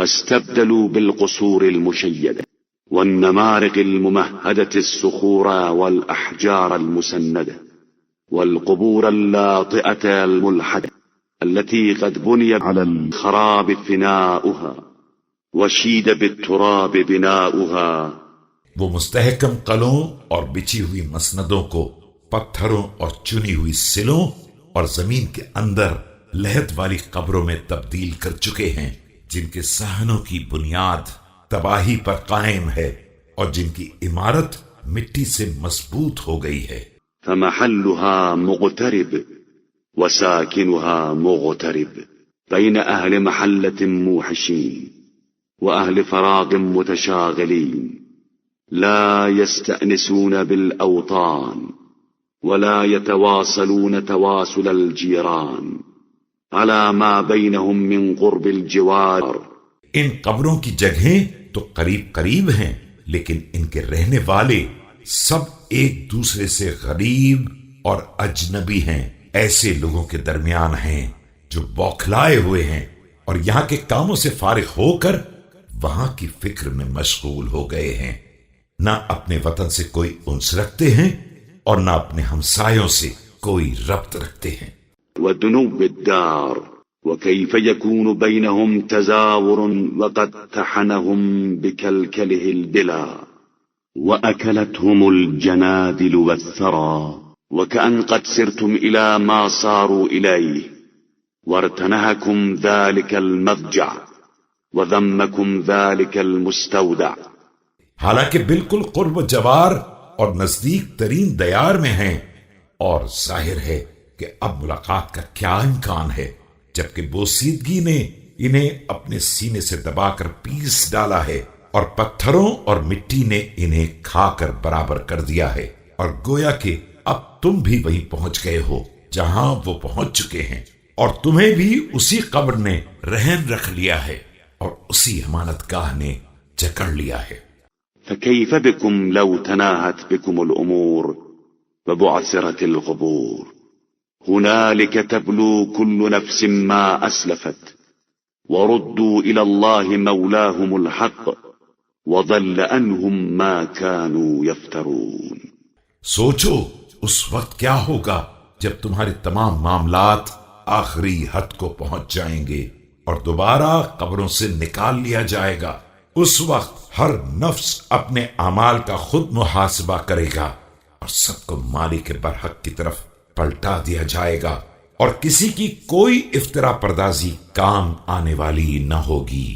فاستبدلوا بالقصور المشيدة والنمارق الممهدة الصخور والأحجار المسندة والقبور اللاطئة الملحدة التي قد بني على الخراب فناؤها وشيد بالتراب بناؤها. وہ مستحکم قلعوں اور بچھی ہوئی مسندوں کو پتھروں اور چنی ہوئی سلوں اور زمین کے اندر لحد والی قبروں میں تبدیل کر چکے ہیں، جن کے صحنوں کی بنیاد تباہی پر قائم ہے اور جن کی عمارت مٹی سے مضبوط ہو گئی ہے. فمحلها مغترب وساكنها مغترب بين أهل محلة موحشين وأهل فراغ متشاغلين لا يستأنسون بالأوطان ولا يتواصلون تواصل الجيران على ما بينهم من قرب الجوار. ان قبروں کی جگہیں تو قریب قریب ہیں، لیکن ان کے رہنے والے سب ایک دوسرے سے غریب اور اجنبی ہیں. ایسے لوگوں کے درمیان ہیں جو بوکھلائے ہوئے ہیں اور یہاں کے کاموں سے فارغ ہو کر وہاں کی فکر میں مشغول ہو گئے ہیں. نہ اپنے وطن سے کوئی انس رکھتے ہیں اور نہ اپنے ہمسایوں سے کوئی ربط رکھتے ہیں. ودنو الدار وكيف يكون بينهم تزاور وقد طحنهم بكلكله البلا وأكلتهم الجنادل والثرى وكأن قد سرتم إلى ما صاروا إليه وارتنهكم ذلك المضجع وذمكم ذلك المستودع. حالانکہ بالکل قرب و جوار اور نزدیک ترین دیار میں ہیں، اور ظاہر ہے کہ اب ملاقات کا کیا امکان ہے، جبکہ بوسیدگی نے انہیں اپنے سینے سے دبا کر پیس ڈالا ہے اور پتھروں اور مٹی نے انہیں کھا کر برابر کر دیا ہے، اور گویا کہ اب تم بھی وہیں پہنچ گئے ہو جہاں وہ پہنچ چکے ہیں، اور تمہیں بھی اسی قبر نے رہن رکھ لیا ہے اور اسی امانت گاہ نے جکڑ لیا ہے. فكيف بكم لو تناهت بكم الأمور وبعثرت القبور هنالك تبلو كل نفس ما أسلفت وردوا إلى الله مولاهم الحق وضل عنهم ما كانوا يفترون. سوچو اس وقت کیا ہوگا جب تمہارے تمام معاملات آخری حد کو پہنچ جائیں گے اور دوبارہ قبروں سے نکال لیا جائے گا. اس وقت ہر نفس اپنے اعمال کا خود محاسبہ کرے گا اور سب کو مالک برحق کی طرف پلٹا دیا جائے گا، اور کسی کی کوئی افترا پردازی کام آنے والی نہ ہوگی.